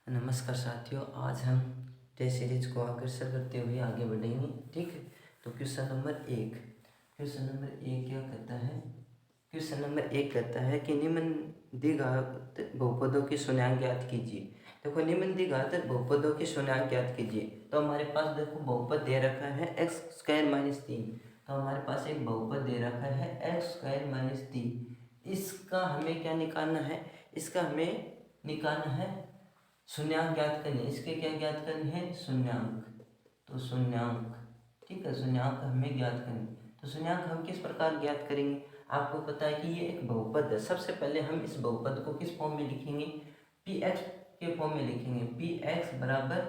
नमस्कार साथियों, आज हम टेस्ट सीरीज को अग्रसर करते हुए आगे बढ़ेंगे। ठीक है, तो क्वेश्चन नंबर एक क्या कहता है? क्वेश्चन नंबर एक कहता है कि निम्नलिखित बहुपदों की शून्यांक ज्ञात कीजिए। देखो, निम्नलिखित बहुपदों की शून्यांक ज्ञात कीजिए। तो हमारे पास देखो बहुपद दे रखा है x² - 3। तो हमारे पास एक बहुपद दे रखा है x² - 3। इसका हमें क्या निकालना है? इसका हमें निकालना है शून्यांक ज्ञात करने। इसके क्या ज्ञात करने हैं? शून्यांक। तो शून्यांक, ठीक है, शून्यांक हमें ज्ञात करने। तो शून्यांक हम किस प्रकार ज्ञात करेंगे? आपको पता है कि ये एक बहुपद है। सबसे पहले हम इस बहुपद को किस फॉर्म में लिखेंगे? px के फॉर्म में लिखेंगे। px बराबर,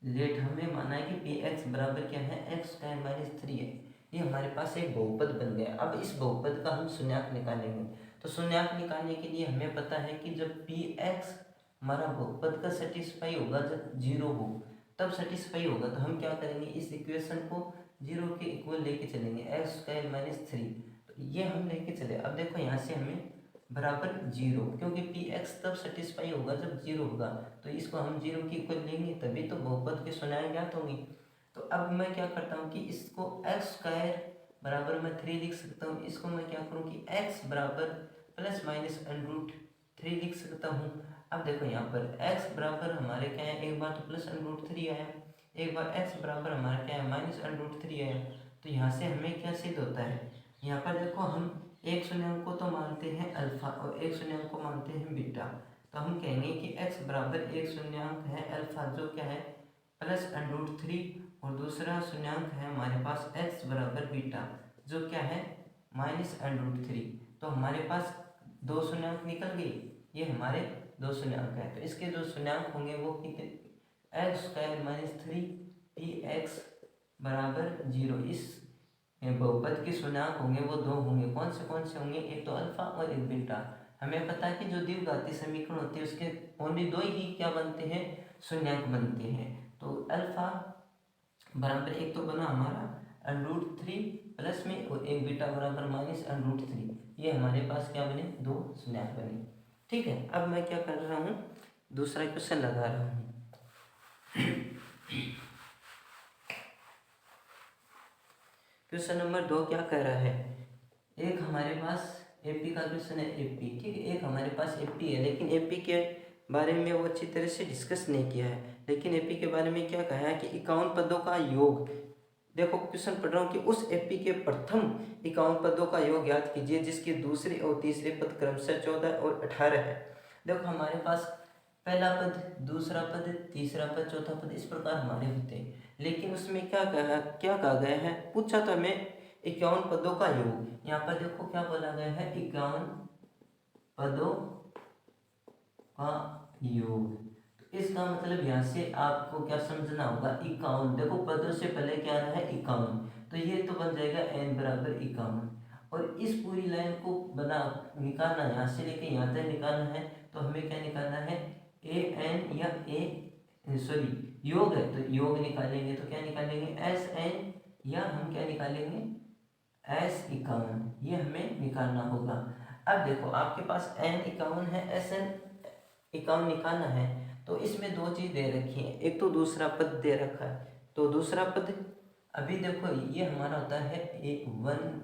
लेट हमें माना है कि px बराबर क्या है? x² - 3 है। ये हमारे पास एक बहुपद बन गया। अब इस बहुपद का हम शून्यांक निकालेंगे। तो शून्यांक निकालने के लिए हमें पता है कि जब px हमारा बहुपद का सेटिस्फाई होगा, जब 0 हो तब सेटिस्फाई होगा। तो हम क्या करेंगे? इस इक्वेशन को 0 के इक्वल लेके चलेंगे, x² - 3। तो ये हम लेके चले। अब देखो यहाँ से हमें बराबर 0, क्योंकि px तब सेटिस्फाई होगा जब 0 होगा। तो इसको हम 0 के इक्वल लेंगे, तभी तो बहुपद के शून्यांक ज्ञात होंगे। तो अब मैं क्या करता हूँ कि इसको x² बराबर मैं 3 लिख सकता हूँ। इसको मैं क्या करूँ कि x बराबर ±√3 लिख सकता हूँ। अब देखो यहाँ पर x बराबर हमारे क्या है? एक बार तो +√3 आया, एक बार x बराबर हमारा क्या है? -√3 आया। तो यहाँ से हमें क्या सिद्ध होता है? यहाँ पर देखो, हम एक शून्यांक को तो मानते हैं अल्फा और एक शून्यांक को मानते हैं बीटा। तो हम कहेंगे कि x बराबर एक शून्यांक है अल्फा, जो क्या है? +√3, और दूसरा शून्यांक है हमारे पास x बराबर बीटा, जो क्या है? -√3। तो हमारे पास दो शून्यांक निकल गए। ये हमारे दो शून्यांक है। तो इसके जो शून्यांक होंगे वो कितने? x² - 3 px बराबर 0। इस बहुपद के शून्यांक होंगे वो दो होंगे। कौन से होंगे? एक तो अल्फा और एक बीटा। हमें पता है कि जो द्विघाती समीकरण होते हैं उसके ओनली दो ही क्या बनते हैं? शून्यांक बनते हैं। तो अल्फा बराबर एक तो बना हमारा √3 प्लस में, और एक बीटा बराबर -√3। ये हमारे पास क्या बने? दो शून्यांक बने। ठीक है, अब मैं क्या कर रहा हूँ? दूसरा क्वेश्चन लगा रहा हूँ। क्वेश्चन नंबर 2 क्या कह रहा है? एक हमारे पास एपी का क्वेश्चन है, एपी, ठीक है। एक हमारे पास एपी है, लेकिन एपी के बारे में वो अच्छी तरह से डिस्कस नहीं किया है। लेकिन एपी के बारे में क्या कहा है कि 51 पदों का योग। देखो, क्वेश्चन पढ़ रहा हूँ कि उस एपी के प्रथम 51 पदों का योग याद कीजिए, जिसके दूसरे और तीसरे पद क्रमशः 14 और 18 है। देखो, हमारे पास पहला पद, दूसरा पद, तीसरा पद, चौथा पद, इस प्रकार हमारे होते हैं। लेकिन उसमें क्या कहा गया है? पूछा तो हमें 51 पदों का योग। यहाँ पर देखो क्या बोला गया है? 51 पदों का योग। तो इसका मतलब यहाँ से आपको क्या समझना होगा? 51, देखो पदों से पहले क्या आना है? 51। तो ये तो बन जाएगा n बराबर 51। और इस पूरी लाइन को निकालना, यहाँ से लेके यहाँ तक निकालना है। तो हमें क्या निकालना है? an या योग है तो योग निकालेंगे। तो क्या निकालेंगे? SN, या हम क्या निकालेंगे? S51। ये हमें निकालना होगा। अब देखो, आपके पास n 51 है, SN 51 निकालना है। तो इसमें दो चीज दे रखी है, एक तो दूसरा पद दे रखा है। तो दूसरा पद, अभी देखो ये हमारा होता है 1,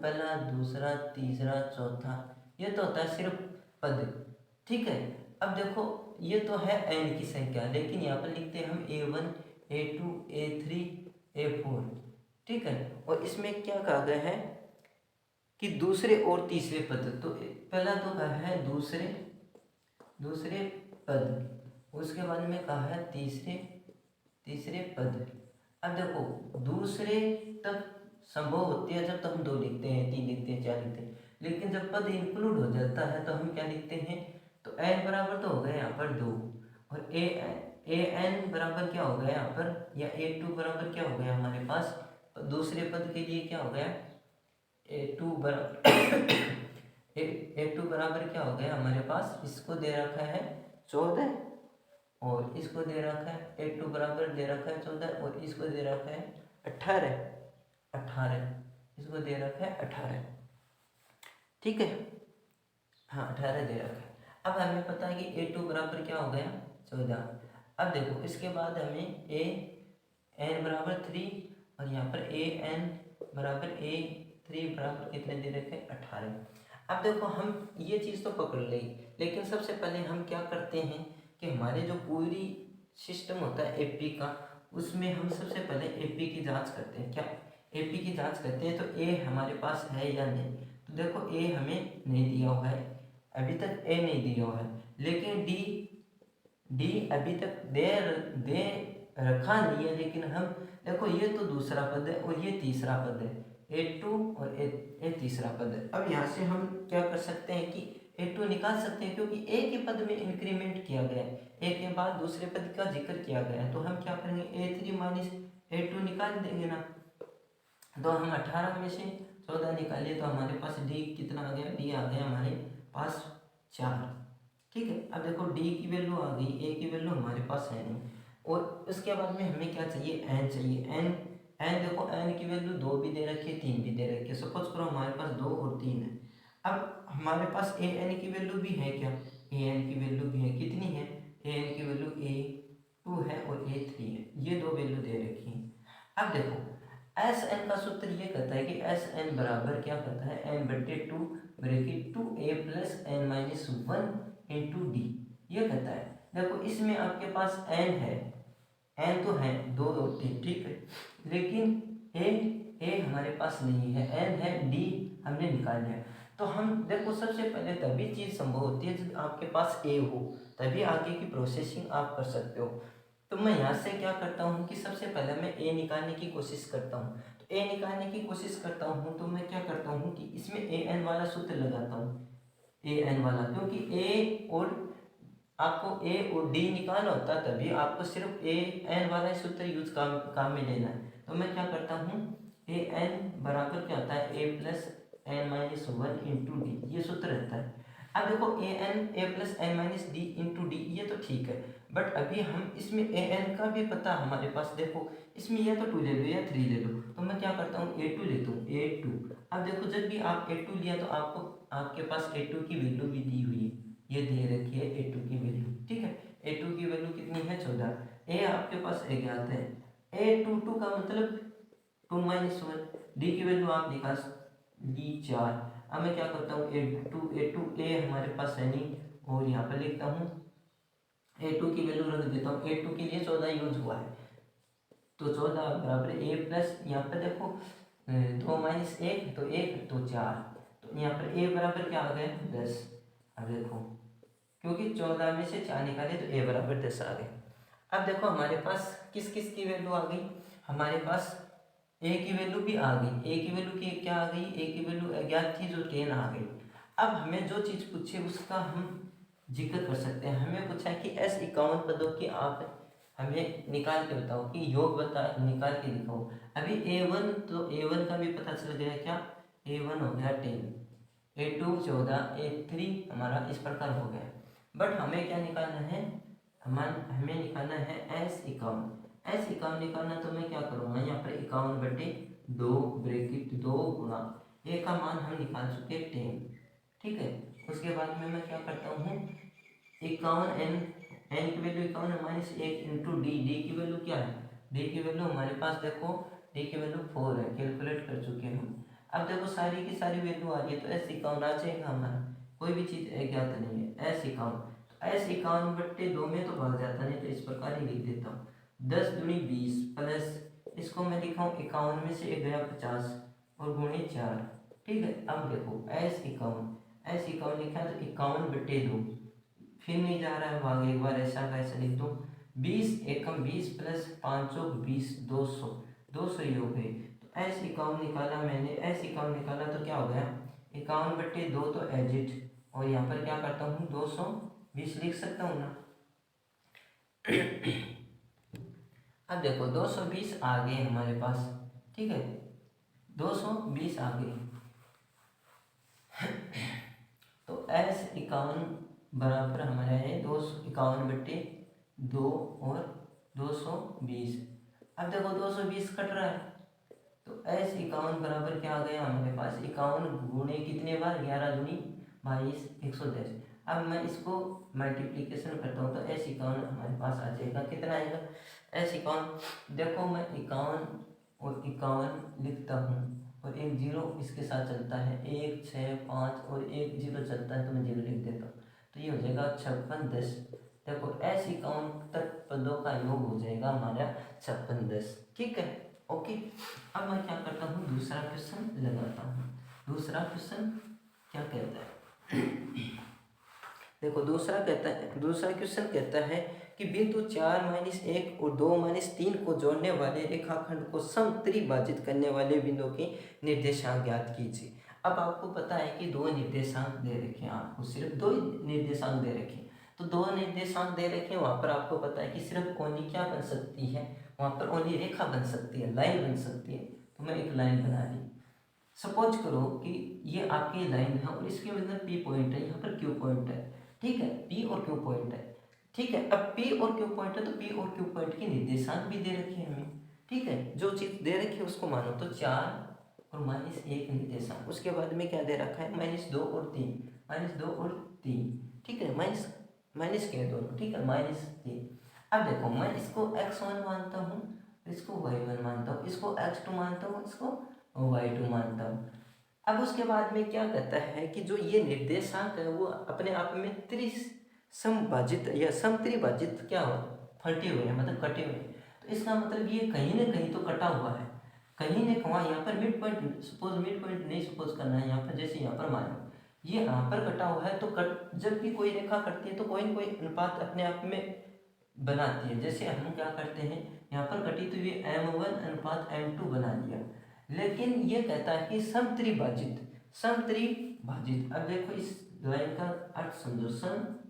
पहला, दूसरा, तीसरा, चौथा। ये तो होता है सिर्फ पद, ठीक है। अब देखो, ये तो है n की संख्या, लेकिन यहाँ पर लिखते हैं हम A1, A2, A3, A4, ठीक है। और इसमें क्या कहा गया है कि दूसरे और तीसरे पद। तो पहला तो कहा है दूसरे पद, उसके बाद में कहा है तीसरे पद। अब देखो, दूसरे तक संभव होती है जब तो हम 2 लिखते हैं, 3 लिखते हैं, 4 लिखते हैं। लेकिन जब पद इंक्लूड हो जाता है तो हम क्या लिखते हैं? तो n बराबर तो हो गया यहाँ पर 2, और an बराबर क्या हो गया यहाँ पर? या A2 बराबर क्या हो गया हमारे पास? दूसरे पद के लिए क्या हो गया? A2 बराबर क्या हो गया हमारे पास? इसको दे रखा है 14, और इसको दे रखा है A2 बराबर दे रखा है 14, और इसको दे रखा है 18, इसको दे रखा है 18, ठीक है। हाँ, 18 दे रखा है। अब हमें पता है कि A2 बराबर क्या हो गया 14। अब देखो इसके बाद हमें AN बराबर 3 और यहाँ पर AN बराबर A3 बराबर कितने दे रखे 18। अब देखो हम ये चीज़ तो पकड़ ली, लेकिन सबसे पहले हम क्या करते हैं कि हमारे जो पूरी सिस्टम होता है एपी का, उसमें हम सबसे पहले एपी की जांच करते हैं। क्या एपी की जांच करते हैं, तो ए हमारे पास है या नहीं। तो देखो ए हमें नहीं दिया हुआ है, अभी तक ए नहीं दिया हुआ है, लेकिन डी अभी तक दे रखा नहीं है। लेकिन हम देखो ये तो दूसरा पद है और ये तीसरा पद है, A2 और ए तीसरा पद है। अब यहाँ से हम क्या कर सकते हैं कि A2 निकाल सकते हैं, क्योंकि ए के पद में इंक्रीमेंट किया गया है, ए के बाद दूसरे पद का जिक्र किया गया है। तो हम क्या करेंगे A3 माइनस A2 निकाल देंगे ना। तो हम 18 में से 14 निकालिए तो हमारे पास डी कितना आ गया, डी आ गया हमारे पास 4। ठीक है, अब देखो डी की वैल्यू आ गई, ए की वैल्यू हमारे पास है नहीं। और उसके बाद में हमें क्या चाहिए, एन चाहिए। एन देखो एन की वैल्यू 2 भी दे रखी है, 3 भी दे रखी है। सपोज करो हमारे पास 2 और 3 है। अब हमारे पास ए एन की वैल्यू भी है क्या, ए एन की वैल्यू भी है, कितनी है, ए एन की वैल्यू A2 है और A3 है, ये 2 वैल्यू दे रखी है। अब देखो एस एन का सूत्र ये कहता है कि एस एन बराबर क्या कहता है, एन बटे 2 bracket 2a plus N minus 1 into D, ये कहता है। देखो इसमें आपके पास एन है, एन तो है 2 और 3, ठीक है, लेकिन ए हमारे पास नहीं है, एन है, डी हमने निकाल लिया। तो हम देखो सबसे पहले तभी चीज़ संभव होती है जब आपके पास ए हो, तभी आगे की प्रोसेसिंग आप कर सकते हो। तो मैं यहाँ से क्या करता हूँ कि सबसे पहले मैं ए निकालने की कोशिश करता हूँ। तो ए निकालने की कोशिश करता हूँ तो मैं क्या करता हूँ कि इसमें ए एन वाला सूत्र लगाता हूँ, ए एन वाला, क्योंकि ए और आपको ए और डी निकालना होता है, तभी आपको सिर्फ ए एन वाला सूत्र यूज काम में लेना है। तो मैं क्या करता हूँ, ए एन बराबर क्या होता है, A plus N minus 1 into D, ये सूत्र रहता है। अब देखो A plus N minus D into D, ये तो ठीक है, बट अभी हम इसमें ए एन का भी पता हमारे पास, देखो इसमें या तो 2 ले लो या 3 ले लो। तो मैं क्या करता हूँ A2 लेता हूँ, A2। अब देखो जब भी आप A2 लिया तो आपको आपके पास A2 की वैल्यू भी दी हुई है, ये दे रखी है A2 की वैल्यू, ठीक है। A2 की वैल्यू कितनी है 14, ए आपके पास ज्ञात है, A22 का मतलब 2 माइनस 1, डी की वैल्यू आप निकाल डी 4। अब मैं क्या करता हूँ A2 ए हमारे पास है नहीं, और यहाँ पर लिखता हूँ A2 की वैल्यू रख देता हूँ। A2 के लिए 14 यूज हुआ है, तो 14 बराबर ए प्लस, यहाँ पर देखो 2 माइनस 1 तो 1 तो 4, तो यहाँ पर ए बराबर क्या आ गया 10। अब देखो क्योंकि 14 में से 4 निकाले तो ए बराबर 10 आ गए। अब देखो हमारे पास किस किस की वैल्यू आ गई, हमारे पास ए की वैल्यू भी आ गई, ए की वैल्यू की क्या आ गई, ए की वैल्यू अज्ञात थी जो 10 आ गई। अब हमें जो चीज़ पूछे उसका हम जिक्र कर सकते हैं। हमें पूछा है कि S51 पदों की आप हमें निकाल के बताओ, कि योग बता निकाल के दिखाओ। अभी A1 तो A1 का भी पता चल गया, क्या A1 हो गया 10, A2 14, A3 हमारा इस प्रकार हो गया। बट हमें क्या निकालना है, हमें निकालना है S51 निकालना। तो मैं क्या करूँगा, यहाँ पर 51/2 ब्रैकेट 2 गुणा ए का मान हम निकाल चुके 10, ठीक है। उसके बाद में मैं क्या करता हूँ, 51 एन की वैल्यू 51 माइनस 1 इंटू डी, की वैल्यू क्या है, डी की वैल्यू हमारे पास देखो, डी की वैल्यू 4 है, कैलकुलेट कर चुके हैं हम। अब देखो सारी की सारी वैल्यू आ रही है, तो S51 आ जाएगा हमारा, कोई भी चीज़ ज्ञात नहीं है। S51 तो S51/2 में तो भाग जाता नहीं, तो इस प्रकार ही लिख देता हूँ 10 दूनी 20 प्लस इसको मैं लिखाऊँ 51 में से 1 गया 50 और गुणे 4, ठीक है। अब देखो S51 लिखा है तो 51/2, फिर नहीं जा रहा है भाग, एक बार ऐसा का ऐसा लिख दो, 20 एकम 20 प्लस 5 20 200 ही हो गए। तो S51 निकाला मैंने, S51 निकाला तो क्या हो गया 51/2 तो एजिट, और यहाँ पर क्या करता हूँ 220 लिख सकता हूँ ना। अब देखो 220 आ गए हमारे पास, ठीक है, 220 आ गए। तो S51 बराबर हमारा है 251/2 और 220। अब देखो 220 कट रहा है, तो S51 बराबर क्या आ गया हमारे पास, 51 गुणे कितने बार 11 दूनी 22 110। अब मैं इसको मल्टीप्लिकेशन करता हूँ तो S51 हमारे पास आ जाएगा। कितना आएगा S51? देखो मैं 51 और 51 लिखता हूँ और एक जीरो इसके साथ चलता है, 1 6 5 और एक जीरो चलता है तो मैं जीरो लिख देता हूँ। तो ये हो जाएगा 56 10। देखो S51 तक पदों का योग हो जाएगा हमारा 56 10। ठीक है, ओके। अब मैं क्या करता हूँ, दूसरा क्वेश्चन लगाता हूँ। दूसरा क्वेश्चन क्या कहता है देखो दूसरा क्वेश्चन कहता है कि बिंदु 4-1 और 2-3 को जोड़ने वाले रेखाखंड को समत्रिभाजित करने वाले बिंदु के निर्देशांक ज्ञात कीजिए। अब आपको पता है कि दो निर्देशांक दे रखे हैं, आपको सिर्फ दो निर्देशांक दे रखे हैं। तो दो निर्देशांक दे रखे हैं, वहाँ पर आपको पता है कि सिर्फ ओनली क्या बन सकती है, वहाँ पर ओनली रेखा बन सकती है, लाइन बन सकती है। तो मैं एक लाइन बना ली। सपोज करो कि ये आपकी लाइन है और इसके अंदर पी पॉइंट है, यहाँ पर क्यू पॉइंट है। ठीक है, पी और क्यू पॉइंट है। ठीक है, अब पी और क्यू पॉइंट है तो पी और क्यू पॉइंट के निर्देशांक भी दे रखे हैं हमें। ठीक है, जो चीज़ दे रखी है उसको मानो। तो 4 और -1 निर्देशांक, उसके बाद में क्या दे रखा है, -2 और 3, -2 और 3। ठीक है, माइनस के दोनों। ठीक है, -3। अब देखो मैं इसको x1 मानता हूँ, इसको y1 मानता हूँ, इसको x2 मानता हूँ, इसको y2 मानता हूँ। अब उसके बाद में क्या कहता है कि जो ये निर्देशांक है वो अपने आप में त्रिसमभाजित या समत्रिभाजित क्या हो, फटे हुए हैं, मतलब कटे हुए हैं। तो इसका मतलब ये कहीं ना कहीं तो कटा हुआ है, कहीं ना कहीं। यहाँ पर mid point, suppose mid point नहीं सपोज करना है, यहाँ पर जैसे यहाँ पर मानो ये यहाँ पर कटा हुआ है, तो जब भी कोई रेखा कटती है तो कोई ना कोई अनुपात अपने आप में बनाती है। जैसे हम क्या करते हैं, यहाँ पर कटी तो ये M1 अनुपात M2 बना लिया, लेकिन ये कहता है कि समत्रिभाजित। अब देखो इस लाइन का अर्थ समझो, समत्रिभाजित।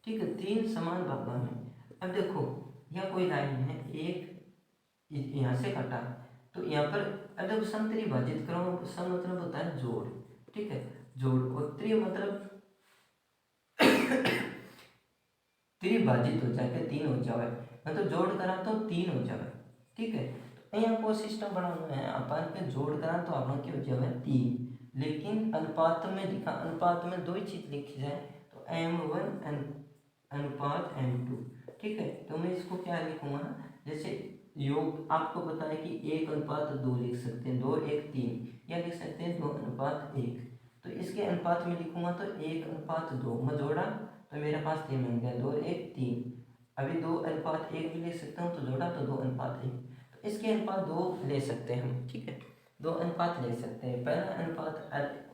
ठीक है, 3 समान भागों में। अब देखो यह कोई लाइन है, एक यहाँ से कटा, तो यहाँ पर अगर समत्रिभाजित करो, सम मतलब होता है जोड़। ठीक है, जोड़, और त्रि मतलब त्रिभाजित हो जाए, 3 हो जाए, मतलब जोड़ करा तो 3 हो जाए। ठीक है, तो यहाँ को सिस्टम बनाना है अपन के, जोड़ करा तो अपन की हो जाए 3, लेकिन अनुपात में लिखा, अनुपात में दो ही चीज लिखी जाए, तो M1 अनुपात M2। ठीक है, तो मैं इसको क्या लिखूंगा, जैसे योग आपको पता है कि 1:2 लिख सकते हैं, 2:1:3, या लिख सकते हैं 2:1। तो इसके अनुपात में लिखूंगा तो 1:2, मैं जोड़ा तो मेरे पास 3 बन गया, 2:1:3। अभी 2:1 भी ले सकता हूँ, तो जोड़ा तो 2:1। तो इसके अनुपात 2 ले सकते हैं हम। ठीक है, 2 अनुपात ले सकते हैं। पहला अनुपात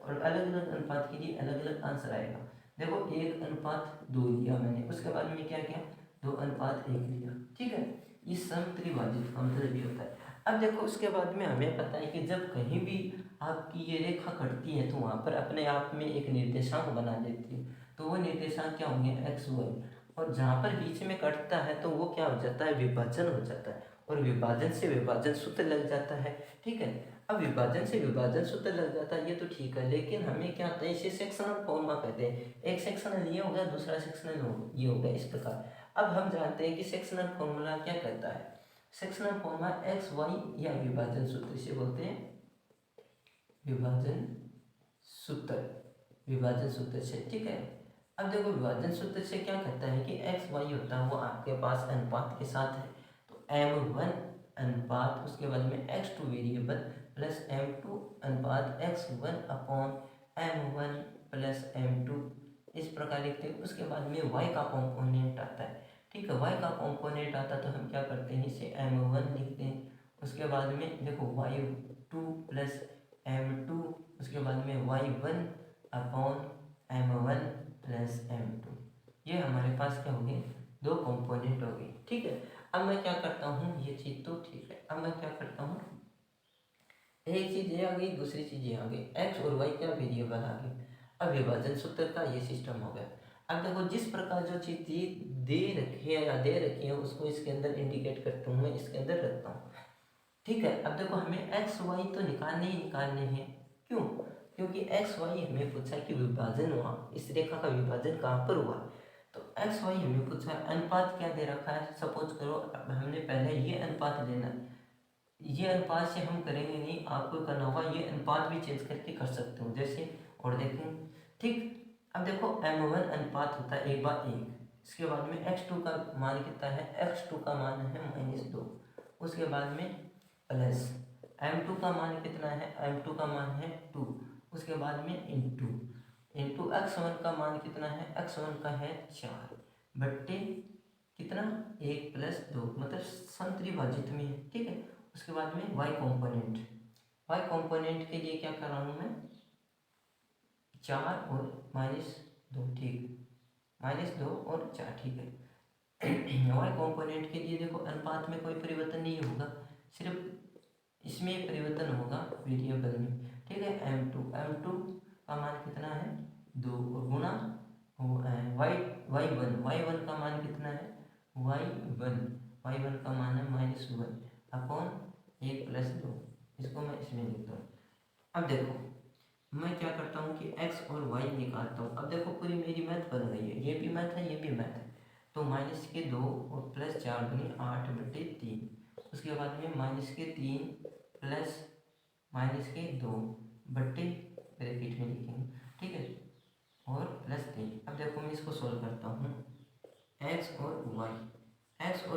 और अलग अलग अनुपात के लिए अलग अलग आंसर आएगा। देखो 1:2 लिया मैंने, उसके बाद में क्या किया, 2:1 लिया। ठीक है, इस समत्रिभाजित का मतलब ये होता है। अब देखो उसके बाद में हमें पता है कि जब कहीं भी आपकी ये रेखा कटती है तो वहाँ पर अपने आप में एक निर्देशांक बना देती है, तो वो निर्देशांक क्या होंगे, x y। और जहाँ पर बीच में कटता है तो वो क्या हो जाता है, विभाजन हो जाता है, और विभाजन से विभाजन सूत्र लग जाता है। ठीक है, अब विभाजन से विभाजन सूत्र लग जाता है, ये तो ठीक है, लेकिन हमें क्या होता है, इसे सेक्शनल फॉर्मा कहते हैं। एक सेक्शनल ये हो गया, दूसरा सेक्शनल ये हो गया, इस प्रकार। अब हम जानते हैं कि सेक्शनल फॉर्मूला क्या कहता है, सेक्शनल फॉर्मूला एक्स वाई या विभाजन सूत्र से बोलते हैं, विभाजन सूत्र, विभाजन सूत्र से। ठीक है, अब देखो विभाजन सूत्र से क्या कहता है कि एक्स वाई होता है वो आपके पास अनुपात के साथ है, तो M1 अनुपात, उसके बाद में x2 वेरिएबल प्लस M2 अनुपात x1 upon M1 plus M2, इस प्रकार लिखते हैं। उसके बाद में y का कॉम्पोनेंट आता है। ठीक है, y का कॉम्पोनेंट आता है तो हम क्या करते हैं, इसे M1 लिखते हैं। उसके बाद में देखो y2 प्लस M2, उसके बाद में y1 upon M1 plus M2, ये हमारे पास क्या हो गए, दो कंपोनेंट हो गए। ठीक है, अब मैं क्या करता हूँ, ये चीज़ तो ठीक है, अब मैं क्या करता हूँ, एक चीज़ ये आ गई, दूसरी चीज़ ये आ गई, एक्स और वाई क्या वेरिएबल आ गए। अब विभाजन सूत्र का ये सिस्टम हो गया। अब देखो जिस प्रकार जो चीज़ दे रखी है या दे रखी है उसको इसके अंदर इंडिकेट करता हूँ, मैं इसके अंदर रखता हूँ। ठीक है, अब देखो हमें एक्स वाई तो निकालने ही निकालने हैं। क्यों, क्योंकि एक्स वाई हमें पूछा कि विभाजन हुआ, इस रेखा का विभाजन कहाँ पर हुआ, तो एक्स वाई हमें पूछा है। अनुपात क्या दे रखा है, सपोज करो अब हमने पहले ये अनुपात लेना है, ये अनुपात से हम करेंगे नहीं, आपको करना होगा ये अनुपात भी चेंज करके कर सकते हो। जैसे और देखेंगे। ठीक, अब देखो m1 अनुपात होता है 1/1। इसके बाद में x2 का मान कितना है, x2 का मान है -2। उसके बाद में प्लस m2 का मान कितना है, m2 का मान है 2। उसके बाद में इंटू x1 का मान कितना है, x1 का है 4 बट्टे कितना 1 + 2, मतलब संत्रिभाजित में है। ठीक है, उसके बाद में y कॉम्पोनेंट के लिए क्या कर रहा हूँ मैं, 4 और -2। ठीक, -2 और 4। ठीक है, y कॉम्पोनेंट के लिए देखो अनुपात में कोई परिवर्तन नहीं होगा, सिर्फ इसमें परिवर्तन होगा वेरिएबल में। ठीक है, m2 का मान कितना है 2 और गुणा y1 का मान कितना है, y1 का मान है -1 अपॉन 1 + 2। इसको मैं इसमें लिखता हूँ। अब देखो मैं क्या करता हूँ कि x और y निकालता हूँ। अब देखो पूरी मेरी मैथ बन गई है, ये भी मैथ है, ये भी मैथ है। तो -2 और +4 दूनी 8/3। उसके बाद में -3 प्लस -2 बट्टे ब्रैकेट में लिखेंगे। ठीक है, और +3। अब देखो मैं इसको सोल्व करता हूँ, x और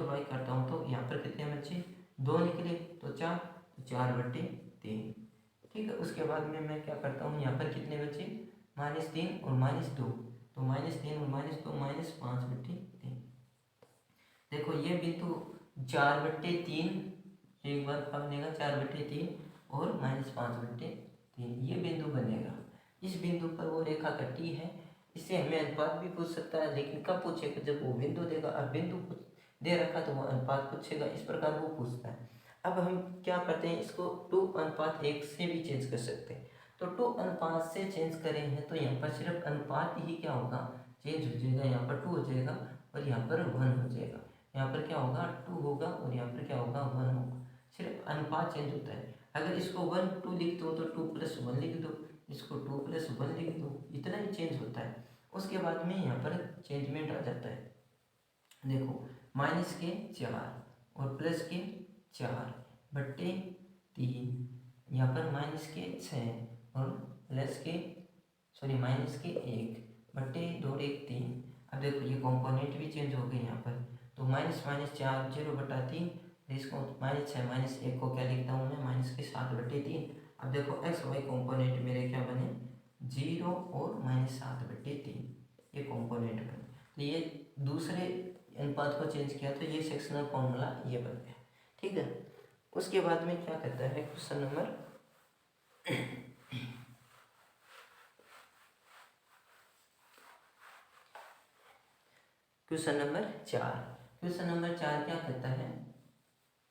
y करता हूँ तो यहाँ पर कितने बच्चे 2 निकले तो 4/3। ठीक है, उसके बाद में मैं क्या करता हूँ, यहाँ पर कितने बचे -3 और -2, तो -3 और -2 -5/3। देखो ये बिंदु 4/3 एक बार का बनेगा 4/3 और -5/3 ये बिंदु बनेगा। इस बिंदु पर वो रेखा कटी है। इससे हमें अनुपात भी पूछ सकता है, लेकिन कब पूछेगा, जब वो बिंदु देगा। अब बिंदु दे रखा तो वो अनुपात पूछेगा, इस प्रकार वो पूछता है। अब हम क्या करते हैं, इसको 2:1 से भी चेंज कर सकते हैं। तो 2 से चेंज करें हैं तो यहाँ पर सिर्फ अनुपात ही क्या होगा, चेंज हो जाएगा। यहाँ पर 2 हो जाएगा और यहाँ पर 1 हो जाएगा। यहाँ पर क्या होगा 2 होगा और यहाँ पर क्या होगा 1 होगा, सिर्फ अनुपात चेंज होता है। अगर इसको 1 2 लिखते हो तो 2 + 1 लिख दो, इसको 2 + 1 लिख दो, इतना ही चेंज होता है। उसके बाद में यहाँ पर चेंजमेंट आ जाता है। देखो -4 और +4/3, यहाँ पर -6 और -1/2 अब देखो ये कंपोनेंट भी चेंज हो गए यहाँ पर। तो -4 0/3, इसको -6 -1 को क्या लिखता हूँ मैं, -7/3। अब देखो x y कंपोनेंट मेरे क्या बने 0 और -7/3, ये कंपोनेंट बने। तो ये दूसरे अनुपात को चेंज किया तो ये सेक्शनल फॉर्मूला ये बन गया। ठीक है, उसके बाद में क्या कहता है क्वेश्चन नंबर क्वेश्चन नंबर 4 क्या कहता है,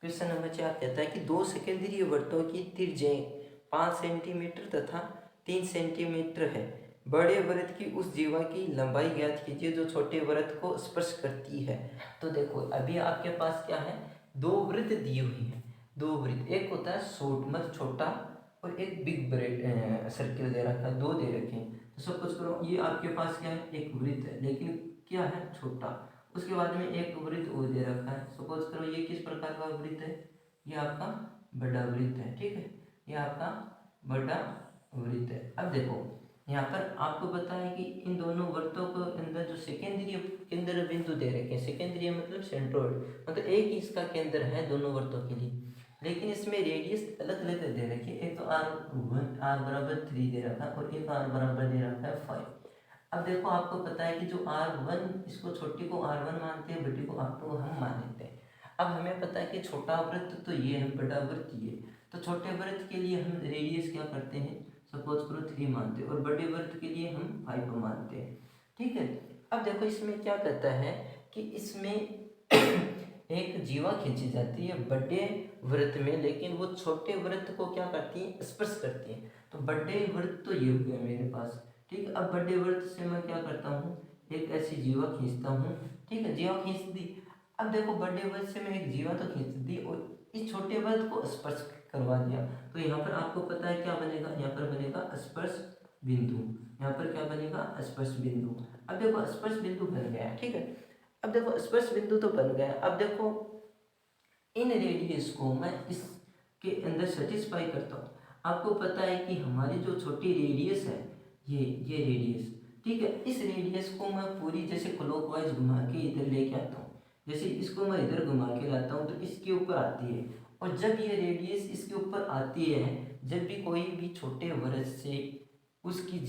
क्वेश्चन नंबर 4 कहता है कि 2 सेकेंडरी वृत्तों की त्रिज्याएं 5 सेंटीमीटर तथा 3 सेंटीमीटर है। बड़े वृत्त की उस जीवा की लंबाई ज्ञात कीजिए जो छोटे वृत्त को स्पर्श करती है। तो देखो अभी आपके पास क्या है, 2 वृत्त दिए हुए हैं। 2 वृत्त, एक होता है शॉर्ट मतलब छोटा और एक बिग सर्किल दे रखा है, 2 दे रखे हैं। तो सपोज करो ये आपके पास क्या है, एक वृत्त है लेकिन क्या है छोटा। उसके बाद में एक वृत्त और दे रखा है, सपोज करो ये किस प्रकार का वृत्त है, ये आपका बड़ा वृत्त है। ठीक है, ये आपका बड़ा वृत्त है। अब देखो यहाँ पर आपको पता है कि इन दोनों वृत्तों को अंदर जो सेकेंद्रीय केंद्र बिंदु दे रखे हैं, सेकेंद्रीय मतलब सेंट्रोइड, मतलब एक ही इसका केंद्र है दोनों वृत्तों के लिए, लेकिन इसमें रेडियस अलग अलग दे रखी है। एक तो r=3 दे रखा है और एक r दे रखा है 5। अब देखो आपको पता है कि जो r1, इसको छोटी को r1 मानते हैं, बड़ी को r2 हम मान लेते हैं। अब हमें पता है कि छोटा वृत्त तो ये है, बड़ा वृत्त ये, तो छोटे वृत्त के लिए हम रेडियस क्या करते हैं, सपोज करो 3 मानते हैं और बड़े वृत्त के लिए हम 5 मानते हैं। ठीक है, अब देखो इसमें क्या कहता है कि इसमें एक जीवा खींची जाती है बड़े वृत्त में, लेकिन वो छोटे वृत्त को क्या करती है, स्पर्श करती है। तो बड़े वृत्त तो ये हो गया मेरे पास। ठीक है, अब बड़े वृत्त से मैं क्या करता हूँ, एक ऐसी जीवा खींचता हूँ। ठीक है, जीवा खींच दी। अब देखो बड़े वृत्त से मैं एक जीवा तो खींच दी और इस छोटे वृत्त को स्पर्श करवा दिया। तो यहाँ पर आपको पता है क्या बनेगा, यहाँ पर बनेगा स्पर्श बिंदु। यहाँ पर क्या बनेगा, स्पर्श बिंदु। अब देखो स्पर्श बिंदु बन गया। ठीक है, अब देखो स्पर्श बिंदु तो बन गया। अब देखो इन रेडियस को मैं इसके अंदर सेटिस्फाई करता हूँ। आपको पता है कि हमारी जो छोटी रेडियस है ये रेडियस, ठीक है। इस रेडियस को मैं पूरी जैसे क्लॉकवाइज घुमा के इधर लेके आता हूँ, जैसे इसको मैं इधर घुमा के लाता हूँ तो इसके ऊपर आती है। और जब ये रेडियस इसके ऊपर आती है, जब भी कोई भी छोटे वृत्त से उसकी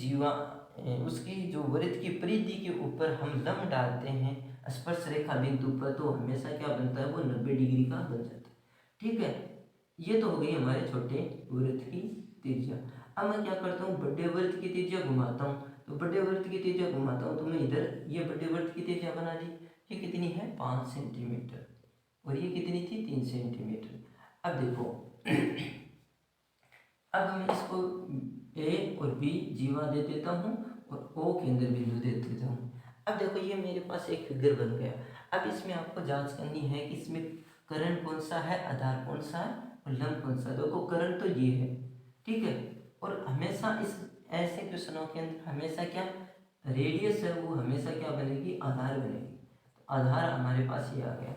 उसकी जो वृत्त की परिधि के ऊपर हम लंब डालते हैं स्पर्श रेखा बिंदु पर, तो हमेशा क्या बनता है, वो 90 डिग्री का बन जाता है, ठीक है। ये तो हो गई हमारे छोटे वृत्त की त्रिज्या। अब मैं क्या करता हूँ, बड़े वृत्त की त्रिज्या घुमाता हूँ, तो बड़े वृत्त की त्रिज्या घुमाता हूँ तो मैं इधर ये बड़े वृत्त की त्रिज्या बना ली, ये कितनी है 5 सेंटीमीटर, और ये कितनी थी 3 सेंटीमीटर। अब देखो अब मैं इसको ए और बी जीवा दे देता हूँ और ओ केंद्र बिंदु दे देता हूँ। अब देखो ये मेरे पास एक फिगर बन गया। अब इसमें आपको जांच करनी है कि इसमें कर्ण कौन सा है, आधार कौन सा है और लंब कौन सा है। देखो कर्ण तो ये है, ठीक है। और हमेशा इस ऐसे क्वेश्चनों के अंदर हमेशा क्या रेडियस है वो हमेशा क्या बनेगी, आधार बनेगी। तो आधार हमारे पास ये आ गया।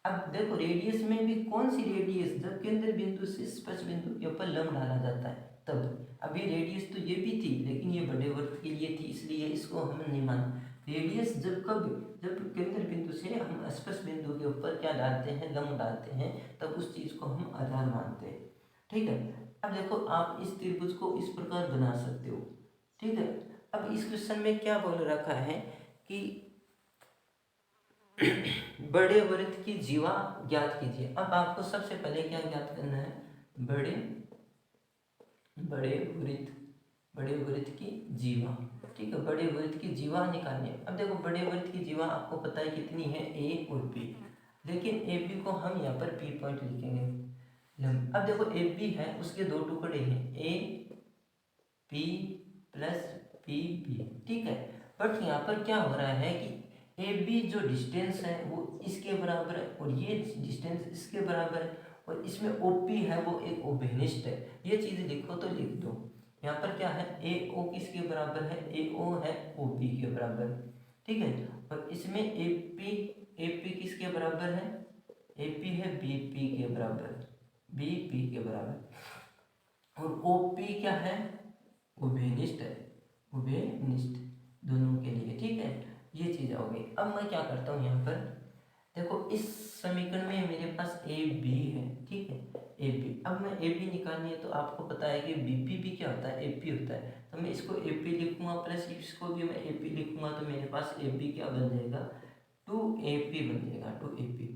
अब देखो रेडियस में भी कौन सी रेडियस, जब केंद्र बिंदु से स्पर्श बिंदु के ऊपर लंब डाला जाता है तब। अभी रेडियस तो ये भी थी लेकिन ये बड़े वृत्त के लिए थी, इसलिए इसको हम नहीं माना। रेडियस जब केंद्र बिंदु से हम स्पर्श बिंदु के ऊपर क्या डालते हैं, लंब डालते हैं, तब उस चीज को हम आधार मानते हैं, ठीक है। अब देखो आप इस त्रिभुज को इस प्रकार बना सकते हो, ठीक है। अब इस क्वेश्चन में क्या बोल रखा है कि बड़े वृत्त की जीवा ज्ञात कीजिए। अब आपको सबसे पहले क्या ज्ञात करना है, बड़े वृत्त की जीवा, ठीक है। बड़े वृत्त की जीवा निकालनी है। अब देखो बड़े वृत्त की जीवा आपको पता है कितनी है, ए और बी, लेकिन ए बी को हम यहाँ पर पी पॉइंट लिखेंगे। अब देखो ए बी है, उसके दो टुकड़े हैं, a p plus p b, ठीक है। बट यहाँ पर क्या हो रहा है कि ए बी जो डिस्टेंस है वो इसके बराबर है और ये डिस्टेंस इसके बराबर है, और इसमें ओ पी है वो एक ओबेनिस्ट है। ये चीज़ लिखो तो लिख दो। यहाँ पर क्या है, ए ओ किसके बराबर है, ए ओ है ओ पी के बराबर, ठीक है। और इसमें ए पी किसके बराबर है, ए पी है बी पी के बराबर, बी पी के बराबर। और ओ पी क्या है, उभयनिष्ठ है, उभयनिष्ठ दोनों के लिए, ठीक है। ये चीज़ हो गई। अब मैं क्या करता हूँ यहाँ पर, देखो इस समीकरण में मेरे पास ए बी है, ठीक है, ए बी। अब मैं ए बी निकालनी है तो आपको पता है कि बी पी भी क्या होता है, ए पी होता है। तो मैं इसको ए पी लिखूँगा प्लस इसको भी मैं ए पी लिखूँगा, तो मेरे पास ए बी क्या बन जाएगा, 2AP बन जाएगा, 2AP,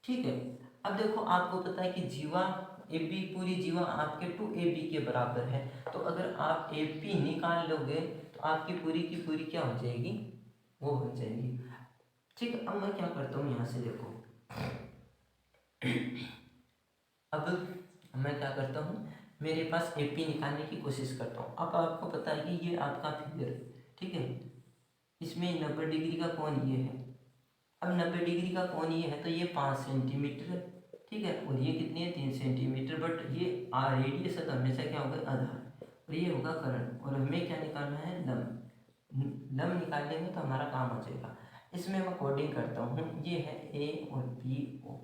ठीक है। अब देखो आपको पता है कि जीवा ए बी, पूरी जीवा आपके 2AB के बराबर है, तो अगर आप AP निकाल लोगे तो आपकी पूरी की पूरी क्या हो जाएगी, वो बन जाएगी, ठीक है। अब मैं क्या करता हूँ यहाँ से देखो, अब मैं क्या करता हूँ, मेरे पास AP निकालने की कोशिश करता हूँ। अब आपको पता है कि ये आपका फिगर है, ठीक है, इसमें 90 डिग्री का कोण ये है। अब 90 डिग्री का कोण ये है तो ये 5 सेंटीमीटर है, ठीक है, और ये कितनी है 3 सेंटीमीटर। बट ये रेडियस है तो हमेशा क्या होगा, आधार, और ये होगा कर्ण, और हमें क्या निकालना है, लंब। लंब निकाल लेंगे तो हमारा काम हो जाएगा। इसमें मैं कोडिंग करता हूँ, ये है ए और बी ओ।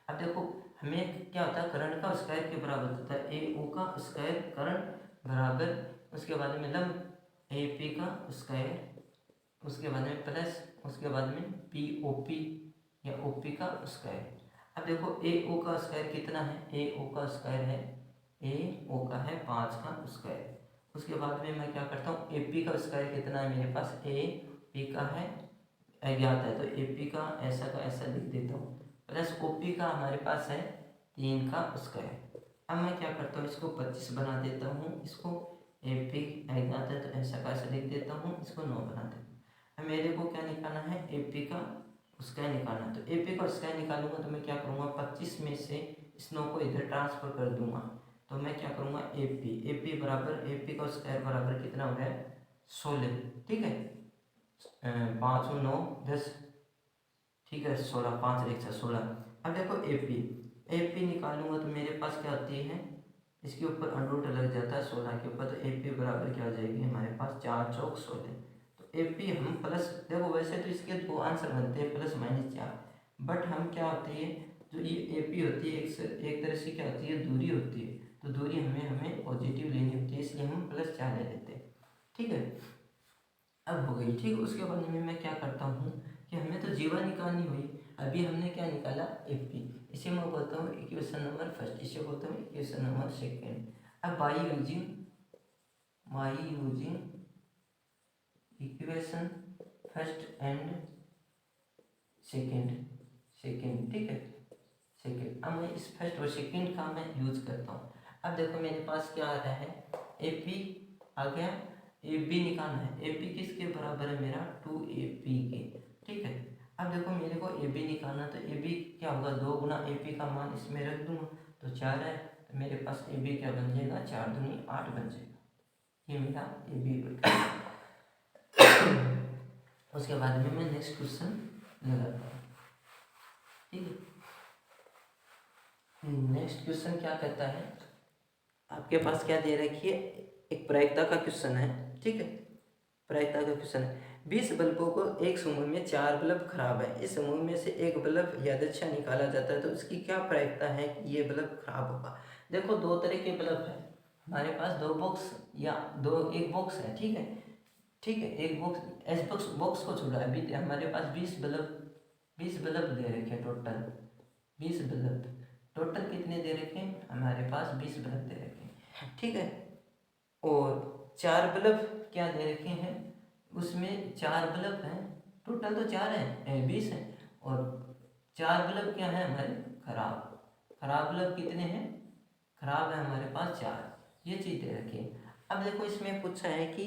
अब देखो हमें क्या होता है, कर्ण का स्क्वायर के बराबर होता है, ए ओ का स्क्वायर कर्ण बराबर, उसके बाद में लंब ए पी का स्क्वायर, उसके बाद में प्लस, उसके बाद में पी ओ पी या ओ पी का स्क्वायर। अब देखो ए ओ का स्क्वायर कितना है, ए ओ का स्क्वायर है, ए ओ का है 5 का स्क्वायर। उसके बाद में मैं क्या करता हूँ, ए पी का स्क्वायर कितना है मेरे पास, ए पी का है अज्ञात है, तो ए पी का ऐसा लिख देता हूँ, प्लस ओ पी का हमारे पास है 3 का स्क्वायर। अब मैं क्या करता हूँ, इसको 25 बना देता हूँ, इसको ए पी अज्ञात है तो ऐसा लिख देता हूँ, इसको 9 बना देता हूँ। मेरे को क्या निकालना है, एपी का स्क्वायर निकालना है। तो एपी का स्क्वायर निकालूंगा तो मैं क्या करूँगा, 25 में से इस 9 को इधर ट्रांसफर कर दूंगा, तो मैं क्या करूँगा, एपी बराबर एपी का स्क्वायर बराबर कितना हो गया, 16, ठीक है, 5 और 9 10, ठीक है, 16, 5 1 16। अब देखो एपी निकालूंगा तो मेरे पास क्या आती है, इसके ऊपर अंडरूट लग जाता है 16 के ऊपर, तो एपी बराबर क्या हो जाएगी हमारे पास, 4 चौक 16। एपी हम प्लस, देखो वैसे तो इसके दो आंसर बनते हैं प्लस माइनस 4, बट हम क्या होती है, जो ये एपी होती है एक तरह से क्या होती है, दूरी होती है, तो दूरी हमें पॉजिटिव लेनी होती है, इसलिए हम +4 ले लेते हैं, ठीक है, अब हो गई। ठीक, उसके बाद में मैं क्या करता हूँ कि हमें तो जीवा निकालनी हुई, अभी हमने क्या निकाला, एपी। इसे मैं बोलता हूँ इक्वेशन नंबर फर्स्ट, इसे बोलता हूँ इक्वेशन नंबर सेकेंड। अब by using equation first and second, ठीक है, सेकेंड। अब मैं इस फर्स्ट और सेकेंड का मैं यूज करता हूँ। अब देखो मेरे पास क्या आ रहा है, ए पी आ गया, ए बी निकालना है। ए पी किसके बराबर है मेरा, 2AP के, ठीक है। अब देखो मेरे को ए बी निकालना, तो ए बी क्या होगा, 2 गुना ए पी का मान इसमें रख दूंगा तो 4 है, तो मेरे पास ए बी क्या बन जाएगा, 4 दूनी 8 बन जाएगा। ये मेरा ए बी उसके बाद में मैं नेक्स्ट क्वेश्चन लगाता हूँ, ठीक है। नेक्स्ट क्वेश्चन क्या कहता है, आपके पास क्या दे रखी है, एक प्रायिकता का क्वेश्चन है, ठीक है, प्रायिकता का क्वेश्चन है। 20 बल्बों को एक समूह में 4 बल्ब खराब है, इस समूह में से एक बल्ब यादृच्छा निकाला जाता है, तो उसकी क्या प्रायिकता है कि ये बल्ब खराब होगा। देखो 2 तरह के बल्ब है हमारे पास, 2 बॉक्स या एक बॉक्स है, ठीक है, ठीक है, एक बॉक्स, एस बॉक्स को छोड़ा, अभी हमारे पास 20 बल्ब दे रखे हैं, टोटल 20 बल्ब, टोटल कितने दे रखे हैं हमारे पास, 20 बल्ब दे रखे हैं, ठीक है। और 4 बल्ब क्या दे रखे हैं, उसमें 4 बल्ब हैं, टोटल तो 4 है, 20 है, और 4 बल्ब क्या है हमारे खराब बल्ब कितने हैं, खराब है हमारे पास 4, ये चीज़ दे रखी है। अब देखो इसमें पूछा है कि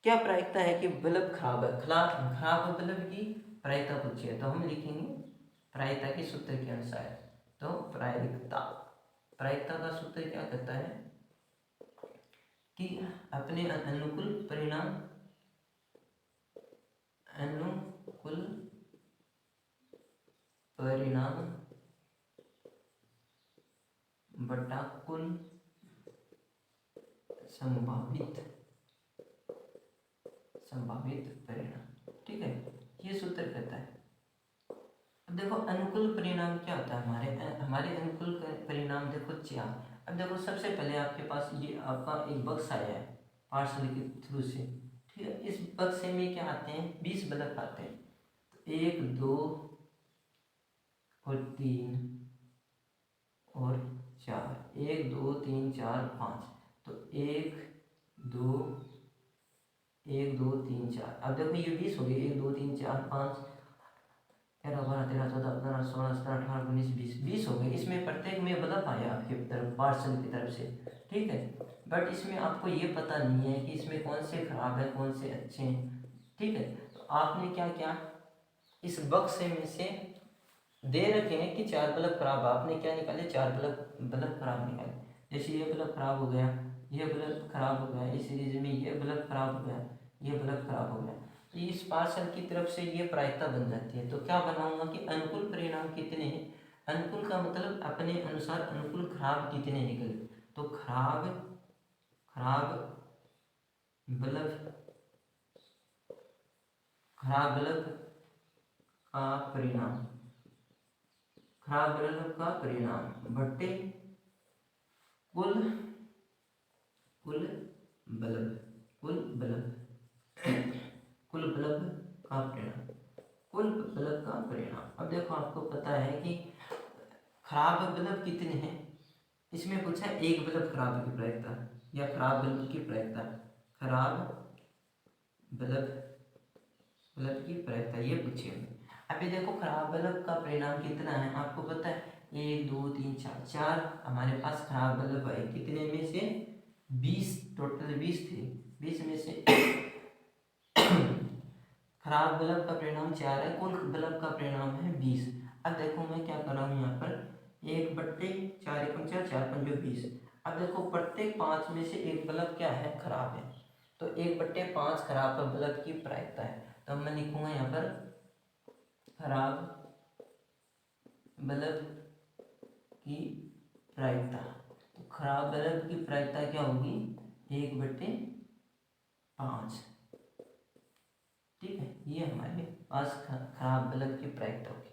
क्या प्रायिकता है कि बल्ब खराब है, खराब बल्ब की प्रायिकता पूछी है, तो हम लिखेंगे प्रायिकता के सूत्र के अनुसार। तो प्रायिकता का सूत्र क्या कहता है कि अपने अनुकूल परिणाम बटा कुल संभावित परिणाम, ठीक है, ये सूत्र कहता है। अब देखो अनुकूल परिणाम क्या होता है, हमारे अनुकूल परिणाम देखो 4। अब देखो सबसे पहले आपके पास ये आपका एक बक्स आया है पार्सल के थ्रू से, ठीक है, इस बक्से में क्या आते हैं, 20 बल्ब आते हैं, तो 1 2 और 3 और 4, 1 2 3 4 5, तो 1 2 3 4। अब देखो ये 20 हो गए, 1 2 3 4 5 13 12 13 14 15 16 17 18 19 20 हो गए। इसमें प्रत्येक में बल्ब आया आपके तरफ पार्सल की तरफ से, ठीक है, बट इसमें आपको ये पता नहीं है कि इसमें कौन से खराब है कौन से अच्छे हैं, ठीक है। तो आपने क्या किया, इस बक्स में से दे रखे हैं कि 4 बल्ब खराब, आपने क्या निकाले, 4 बल्ब खराब निकाले। जैसे ये बल्ब खराब हो गया, ये बल्ब खराब हो गया, इस सीरीज में ये बल्ब खराब हो गया, ये बल्ब खराब हो गया, तो इस पार्सल की तरफ से ये प्रायिकता बन जाती है। तो क्या बनाऊंगा कि अनुकूल परिणाम कितने हैं, अनुकूल का मतलब अपने अनुसार अनुकूल खराब कितने निकले, तो खराब बल्ब का परिणाम, खराब बल्ब का परिणाम बट्टे कुल बल्ब कुल बल्ब का परिणाम, कुल बल्ब का परिणाम। अब देखो आपको पता है कि खराब बल्ब कितने हैं, इसमें पूछा है एक बल्ब खराब की प्रायिकता या खराब बल्ब की प्रायिकता, खराब बल्ब की प्रायिकता ये पूछी है। अभी देखो खराब बल्ब का परिणाम कितना है आपको पता है, 1 2 3 4 हमारे पास खराब बल्ब आए, कितने में से 20, टोटल 20 थे, 20 में से खराब बल्ब का परिणाम 4 है, कुल बल्ब का परिणाम है 20। अब देखो मैं क्या कर रहा हूँ यहाँ पर, 1 बट्टे 4 एकम 4 4 पंजो 20। अब देखो प्रत्येक 5 में से एक बल्ब क्या है, खराब है, तो 1 बट्टे 5 खराब बल्ब की प्रायिकता है। तो मैं लिखूंगा यहाँ पर खराब बल्ब की प्रायिकता, तो खराब बल्ब की प्रायिकता क्या होगी, 1 बट्टे 5, ठीक है, ये हमारे पास खराब बल्ब की प्रायिकता होगी।